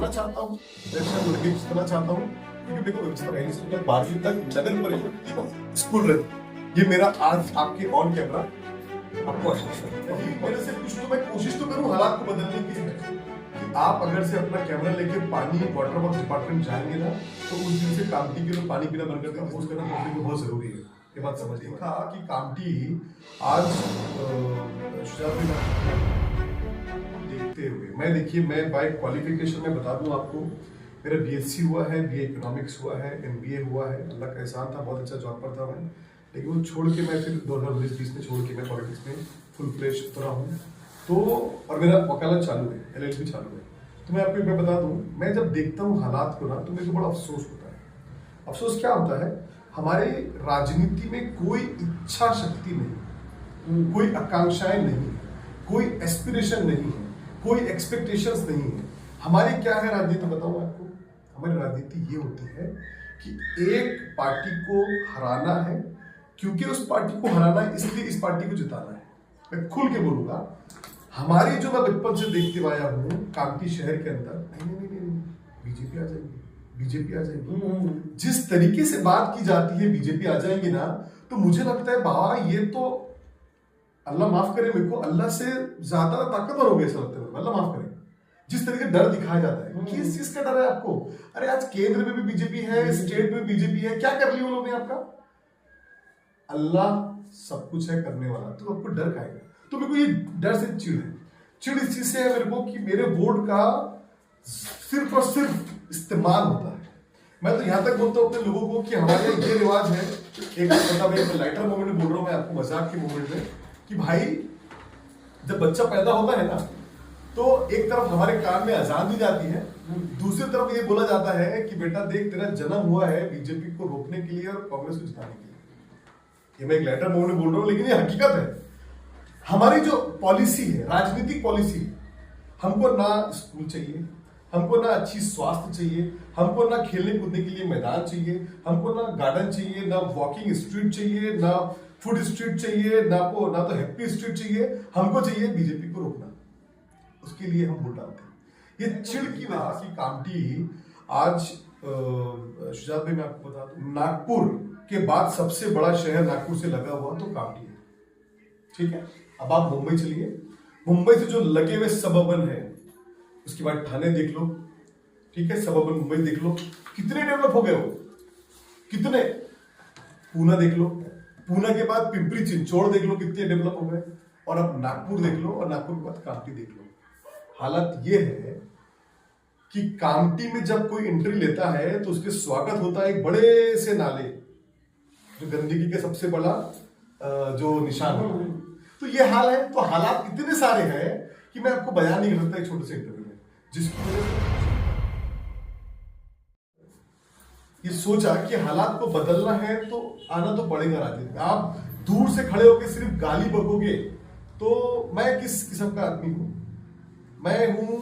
करना चाहता हूँ, करना चाहता हूँ, क्योंकि देखो पहले से लेकर 12वीं तक नगर परिषद स्कूल रहे। ये मेरा आज आपके ऑन कैमरा आपको मेरे से कुछ तो मैं कोशिश तो करूँ हालात को बदलने की कि आप अगर से अपना कैमरा लेके पानी वाटर वर्क्स डिपार्टमेंट जाएंगे ना तो उस दिन से कामटी के लोग पानी पीना बंद करके अफसोस करना पब्लिक को बहुत जरूरी है। ये बात समझिए था कि कामटी आज देखते हुए मैं देखिए मैं बाय क्वालिफिकेशन में बता दूं आपको, मेरा बीएससी हुआ है, बीए इकोनॉमिक्स हुआ है, एमबीए हुआ है। अल्लाह का एहसान था, बहुत अच्छा जॉब पर था मैं, लेकिन वो छोड़ के मैं फिर 2019-20 में छोड़ के मैं पॉलिटिक्स में फुल फ्लेश उतरा हूँ। तो और मेरा वकालत चालू है, एलएलबी चालू है। तो मैं आपको बता दूं, मैं जब देखता हूँ हालात को ना तो मेरे को बड़ा अफसोस होता है। अफसोस क्या होता है, हमारे राजनीति में कोई इच्छा शक्ति नहीं, कोई आकांक्षाएं नहीं, कोई एस्पिरेशन नहीं है, कोई एक्सपेक्टेशंस नहीं है। हमारी क्या है राजनीति बताऊं आपको, हमारी राजनीति ये होती है कि एक पार्टी को हराना है, क्योंकि उस पार्टी को हराना है इसलिए इस पार्टी को जिताना है। मैं खुल के बोलूंगा, हमारी जो मैं बचपन से देखते आया हूँ कामटी शहर के अंदर, नहीं बीजेपी आ जाएगी, बीजेपी आ जाएगी। जिस तरीके से बात की जाती है बीजेपी आ जाएगी ना, तो मुझे लगता है बाबा ये तो अल्लाह माफ करे मेरे को, अल्लाह से ज्यादा ताकतवर हो गए ऐसा लगता है, अल्लाह माफ करे। जिस तरीके डर दिखाया जाता है, किस चीज का डर है आपको? अरे आज केंद्र में भी बीजेपी है, स्टेट में बीजेपी है, क्या कर लिया वो लोग ने आपका? अल्लाह सब कुछ है करने वाला, तो आपको डर खाएगा। तो मेरे को ये डर से चिढ़ इस चीज से है मेरे को कि मेरे वोट का सिर्फ और सिर्फ इस्तेमाल होता है। मैं तो यहाँ तक बोलता हूँ अपने लोगों को कि हमारे यहाँ ये रिवाज है, एक मतलब एक लाइटर मोमेंट में बोल रहा हूँ मैं आपको, मजाक के मोमेंट में, कि भाई जब बच्चा पैदा होता है ना तो एक तरफ हमारे कान में अजान दी जाती है, दूसरी तरफ ये बोला जाता है कि बेटा देख तेरा जन्म हुआ है बीजेपी को रोकने के लिए और कांग्रेस को जिताने के लिए। ये मैं एक लेटर मोमेंट में बोल रहा हूँ, लेकिन ये हकीकत है। हमारी जो पॉलिसी है, राजनीतिक पॉलिसी, हमको ना स्कूल चाहिए, हमको ना अच्छी स्वास्थ्य चाहिए, हमको ना खेलने कूदने के लिए मैदान चाहिए, हमको ना गार्डन चाहिए, ना वॉकिंग स्ट्रीट चाहिए, ना फूड स्ट्रीट चाहिए, ना तो हैप्पी स्ट्रीट चाहिए। हमको चाहिए बीजेपी को रोकना, उसके लिए हम वोट डालते हैं। ये चिढ़ की वजह से कामटी आज शुजात भाई मैं आपको बता दूं, नागपुर के बाद सबसे बड़ा शहर नागपुर से लगा हुआ तो कामटी है, ठीक है। अब आप मुंबई चलिए, मुंबई से जो लगे हुए सबअर्बन है, उसके बाद ठाणे देख लो, ठीक है, सबअर्बन मुंबई देख लो, कितने डेवलप हो गए हो, कितने। पूना देख लो, पूना के बाद पिंपरी चिंचोड़ देख लो कितने डेवलप हो गए, और अब नागपुर देख लो, और नागपुर के बाद कामटी देख लो। हालत ये है कि कामटी में जब कोई एंट्री लेता है तो उसके स्वागत होता है एक बड़े से नाले, जो गंदगी के सबसे बड़ा जो निशान है। तो ये हाल है। तो हालात इतने सारे हैं कि मैं आपको बयान नहीं कर सकता एक छोटे से इंटरव्यू में, जिसकी वजह से ये सोचा कि हालात को बदलना है तो आना तो पड़ेगा राजनीति में। आप दूर से खड़े होकर सिर्फ गाली बकोगे तो मैं किस किस्म का आदमी हूं? मैं हूं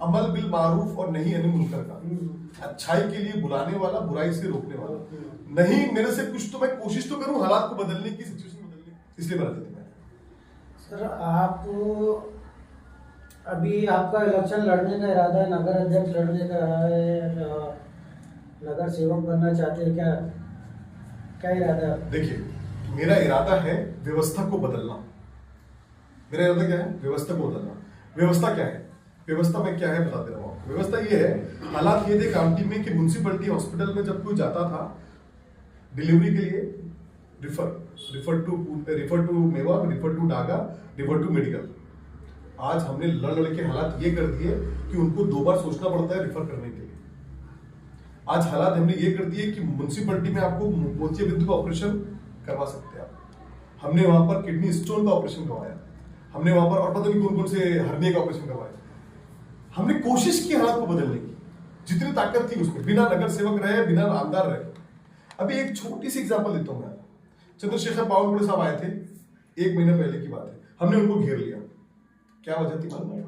अमल बिल मारूफ और नहीं अनिल मुनकर का, अच्छाई के लिए बुलाने वाला, बुराई से रोकने वाला। नहीं मेरे से कुछ तो मैं कोशिश तो करूं हालात को बदलने की, सिचुएशन बदलने की, इसलिए मैं राजनीति में। सर आप अभी आपका इलेक्शन लड़ने का इरादा है, नगर अध्यक्ष लड़ने का है, नगर सेवक बनना चाहते हैं, क्या इरादा है? देखिए मेरा इरादा है व्यवस्था को बदलना। मेरा इरादा क्या है? व्यवस्था को बदलना। व्यवस्था क्या है? व्यवस्था में क्या है बता दे रहा हूँ। व्यवस्था ये है, हालात ये थे कामटी में कि म्युनिसिपैलिटी हॉस्पिटल में जब कोई जाता था डिलीवरी के लिए, refer to Mewa, refer to Daga, refer to medical. आज हमने लड़ के हालात ये कर दिए कि उनको 2 बार सोचना पड़ता है रिफर करने के लिए। आज हालात हमने ये कर दिए कि म्युनिसिपैलिटी में आपको मोतियाबिंदु का ऑपरेशन करवा सकते हैं आप। हमने वहां पर किडनी स्टोन का ऑपरेशन करवाया, हमने वहां पर और पता नहीं कौन कौन से हर्निया का ऑपरेशन करवाया। हमने कोशिश की हालात को बदलने की, जितनी ताकत थी उसमें, बिना नगर सेवक रहे, बिना आमदार रहे। अभी एक छोटी सी एग्जाम्पल देता हूं मैं। चंद्रशेखर बावनकुळे साहब आए थे, 1 महीने पहले की बात है, हमने उनको घेर लिया। क्या वजह थी मालूम है?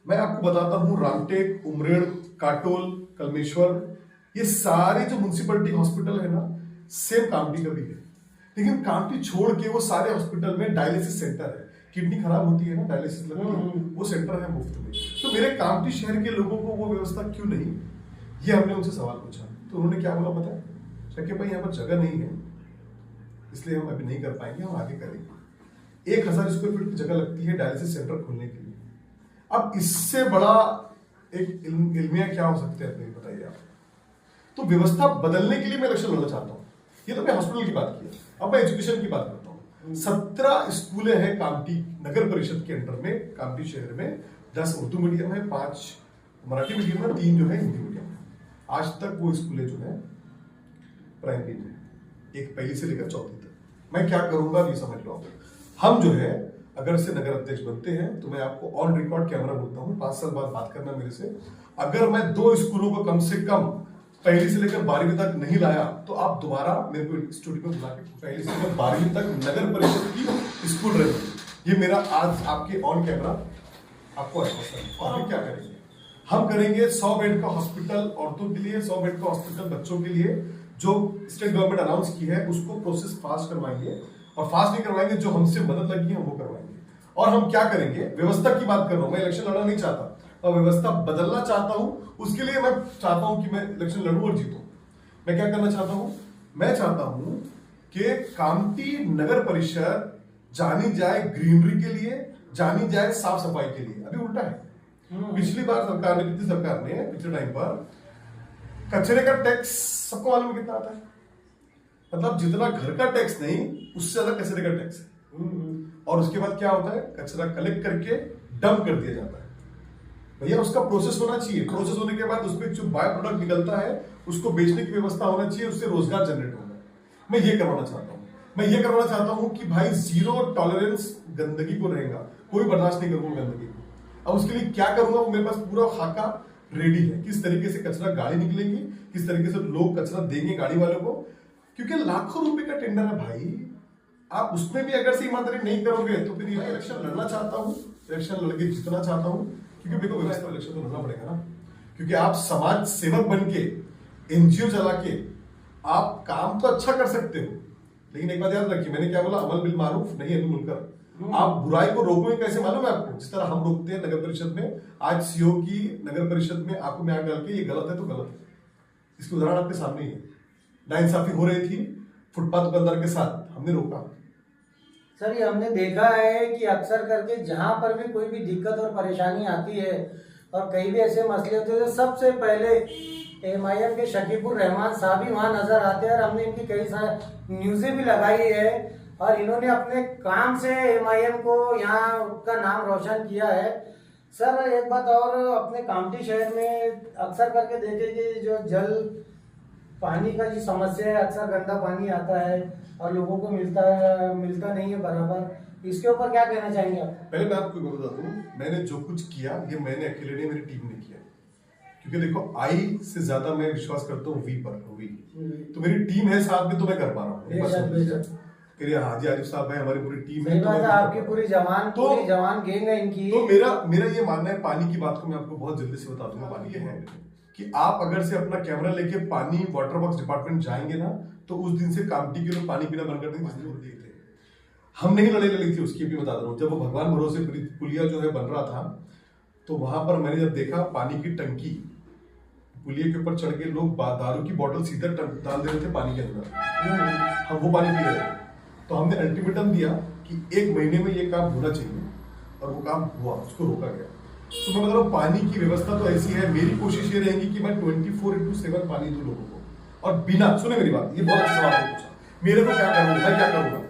मैं आपको बताता हूं, रामटेक, उमरेड़, काटोल, कलमेश्वर, ये सारे जो म्युनिसिपैलिटी हॉस्पिटल है ना, सेम कामटी का भी है। लेकिन कामटी छोड़ के वो सारे हॉस्पिटल में डायलिसिस सेंटर है। किडनी खराब होती है ना, डायलिसिस लगती है, वो सेंटर है मुफ्त में। तो मेरे कामठी शहर के लोगों को वो व्यवस्था क्यों नहीं, ये हमने उनसे सवाल पूछा। तो उन्होंने क्या बोला पता है, कि भाई यहाँ पर जगह नहीं है, इसलिए हम अभी नहीं कर पाएंगे, हम आगे करेंगे। 1000 स्क्वायर फीट की जगह लगती है डायलिसिस सेंटर खोलने के लिए। अब इससे बड़ा एक इल्मिया क्या हो सकते हैं, बताइए आप। तो व्यवस्था बदलने के लिए मैं इलेक्शन लड़ना चाहता हूँ। ये तो मैं हॉस्पिटल की बात की, अब मैं एजुकेशन की बात करता हूँ। 17 स्कूलें हैं कामठी नगर परिषद के अंडर में, कामठी शहर में। 10 उर्दू मीडियम है, 5 मराठी मीडियम है, 3 जो है हिंदी मीडियम है। आज तक वो स्कूलें जो है प्राइमरी में, एक पहली से लेकर 4वीं तक। मैं क्या करूंगा ये समझ लो। हम जो है अगर से नगर अध्यक्ष बनते हैं तो मैं आपको ऑन रिकॉर्ड कैमरा बोलता हूँ, 5 साल बाद बात करना मेरे से। अगर मैं 2 स्कूलों को कम से कम पहली से लेकर 12वीं तक नहीं लाया तो आप दोबारा मेरे को स्टूडियो में बुला के पहली से लेकर 12वीं तक नगर परिषद की स्कूल रहेगी। ये मेरा आज आपके ऑन कैमरा आपको आश्वासन। और क्या करेंगे हम, करेंगे 100 बेड का हॉस्पिटल औरतों के लिए, 100 बेड का हॉस्पिटल बच्चों के लिए। जो स्टेट गवर्नमेंट अनाउंस की है उसको प्रोसेस फास्ट करवाएंगे, और फास्ट नहीं करवाएंगे, जो हमसे मदद लगी है वो करवाएंगे। और हम क्या करेंगे, व्यवस्था की बात कर रहा हूं, मैं इलेक्शन लड़ना नहीं चाहता और व्यवस्था बदलना चाहता हूं। उसके लिए मैं चाहता हूं कि मैं इलेक्शन लड़ूं और जीतूं। मैं क्या करना चाहता हूं, मैं चाहता हूं कि कामठी नगर परिषद जानी जाए ग्रीनरी के लिए, जानी जाए साफ सफाई के लिए। अभी उल्टा है। पिछली बार सरकार ने, पिछली सरकार ने पिछले टाइम पर कचरे का टैक्स सबको मालूम है कितना आता है, मतलब जितना घर का टैक्स नहीं उससे ज्यादा कचरे का टैक्स है। और उसके बाद क्या होता है, कचरा कलेक्ट करके डंप कर दिया जाता है। भैया उसका प्रोसेस होना चाहिए, प्रोसेस होने के बाद उसमें जो बाय प्रोडक्ट निकलता है उसको बेचने की व्यवस्था होना चाहिए, उससे रोजगार जनरेट होगा। मैं ये करवाना चाहता हूँ। मैं ये करवाना चाहता हूँ कि भाई 0 टॉलरेंस गंदगी को रहेगा, कोई बर्दाश्त नहीं करूंगा गंदगी को। अब उसके लिए क्या करूंगा, वो मेरे पास पूरा खाका रेडी है, किस तरीके से कचरा गाड़ी निकलेगी, किस तरीके से लोग कचरा देंगे गाड़ी वालों को, क्योंकि लाखों रुपए का टेंडर है भाई। आप उसमें भी अगर से ईमानदारी नहीं करोगे तो फिर मैं इलेक्शन लड़ना चाहता हूँ, इलेक्शन लड़के जीतना चाहता हूँ, क्योंकि मेरे को व्यवस्था इलेक्शन तो लड़ना पड़ेगा ना। क्योंकि आप समाज सेवक बन के, एनजीओ चला के आप काम तो अच्छा कर सकते हो, लेकिन एक बात याद रखिए, मैंने क्या बोला, अमल बिल मारूफ नहीं अनल मुनकर। आप बुराई को रोकोगे कैसे मालूम है आपको, जिस तरह हम रोकते हैं नगर परिषद में। आज सीओ की नगर परिषद में आंखों में आग डाल के ये गलत है तो गलत है, इसकी उदाहरण आपके सामने ही है। नाइंसाफी हो रही थी फुटपाथ दुकानदार के साथ, हमने रोका। सर ये हमने देखा है कि अक्सर करके जहाँ पर भी कोई भी दिक्कत और परेशानी आती है और कई भी ऐसे मसले होते हैं तो सबसे पहले एमआईएम के शकीबुर रहमान साहब ही वहाँ नजर आते हैं। और हमने इनकी कई सारी न्यूज़ें भी लगाई है और इन्होंने अपने काम से एमआईएम को यहाँ का नाम रोशन किया है। सर एक बात और, अपने कामठी शहर में अक्सर करके देखे कि जो जल पानी का जो समस्या है, अक्सर गंदा पानी आता है और लोगों को मिलता नहीं है बराबर। इसके ऊपर क्या कहना चाहेंगे आप? पहले मैं आपको बता दूं, मैंने जो कुछ किया ये मैंने अकेले नहीं, मेरी टीम ने किया। क्योंकि देखो आई से ज्यादा मैं विश्वास करता हूँ वी पर, वी तो मेरी टीम है साथ में, तो मैं कर पा रहा हूँ। फिर हाजी आरिफ साहब है, हमारी पूरी टीम है, तो आपकी पूरी जवान गैंग है इनकी। तो मेरा ये मानना है, पानी की बात को मैं आपको बहुत जल्दी से बता दूंगा। पानी ये है कि आप अगर से अपना कैमरा लेके पानी वाटर वर्क्स डिपार्टमेंट जाएंगे ना, तो उस दिन से कामठी के लोग पानी पीना बंद कर देंगे। हम नहीं लड़ाई लड़ी थी उसकी भी बता रहा हूँ। जब वो भगवान भरोसे पुलिया जो है बन रहा था, तो वहां पर मैंने जब देखा पानी की टंकी, पुलिया के ऊपर चढ़ के लोग दारू की बोतल सीधा डाल दे रहे थे पानी के अंदर, हम वो पानी पी रहे थे। तो हमने अल्टीमेटम दिया कि 1 महीने में ये काम होना चाहिए, और वो काम हुआ, उसको रोका गया। तो मैं मतलब पानी की व्यवस्था तो ऐसी है, मेरी कोशिश ये रहेगी कि मैं 24/7 पानी दूं लोगों को। और बिना, सुने मेरी बात, ये बहुत अच्छा सवाल आपने पूछा, मेरे को क्या करूंगा, मैं क्या करूंगा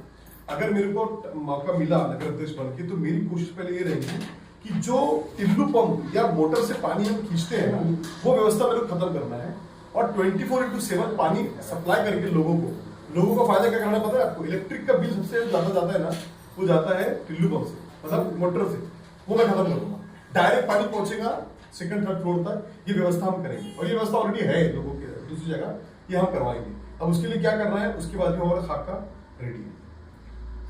अगर मेरे को मौका मिला नगर अध्यक्ष बन के, तो मेरी कोशिश पहले ये रहेगी कि जो टिल्लू पंप या मोटर से पानी हम खींचते हैं ना, वो व्यवस्था मेरे को खत्म करना है, और 24/7 पानी सप्लाई करके लोगों को फायदा क्या करना पता है आपको? इलेक्ट्रिक का बिल सबसे ज्यादा जाता है ना, वो जाता है टिल्लू पंप से, मतलब मोटर से, वो मैं खत्म करूंगा। डायरेक्ट पानी पहुंचेगा 2nd 3rd फ्लोर तक, ये व्यवस्था हम करेंगे। और ये व्यवस्था ऑलरेडी है लोगों के दूसरी जगह, ये हम करवाएंगे। अब उसके लिए क्या करना है, उसके बाद में हमारा खाका रेडी है।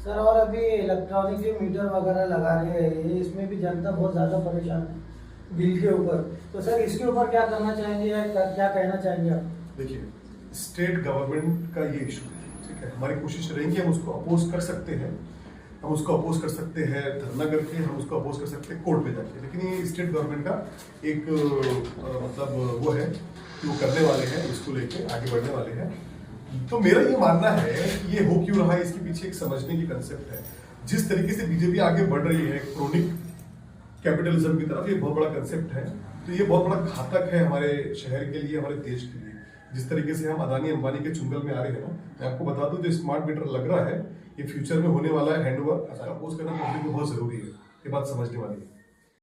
सर और अभी इलेक्ट्रॉनिक जो मीटर वगैरह लगा रहे हैं, इसमें भी जनता बहुत ज़्यादा परेशान है बिल के ऊपर। तो सर इसके ऊपर क्या करना चाहेंगे या क्या कहना चाहेंगे आप? देखिए, स्टेट गवर्नमेंट का ये इशू है, ठीक है, हमारी कोशिश रहेगी हम उसको अपोज कर सकते हैं। हम उसको अपोज कर सकते हैं धरना करके, हम उसको अपोज कर सकते हैं कोर्ट में जाके, लेकिन ये स्टेट गवर्नमेंट का एक मतलब वो है कि वो करने वाले हैं, इसको लेके आगे बढ़ने वाले हैं। तो मेरा ये मानना है कि ये हो क्यों रहा है, इसके पीछे एक समझने की कंसेप्ट है। जिस तरीके से बीजेपी आगे बढ़ रही है क्रोनिक कैपिटलिज्म की तरफ, ये बहुत बड़ा कंसेप्ट है, तो ये बहुत बड़ा घातक है हमारे शहर के लिए, हमारे देश के लिए। जिस तरीके से हम अदानी अंबानी के चुंगल में आ रहे हैं ना, मैं आपको बता दूं जो स्मार्ट मीटर लग रहा है ये फ्यूचर में होने वाला है हैंडओवर, अपोज करना पब्लिक को बहुत जरूरी है, ये बात समझने वाली है।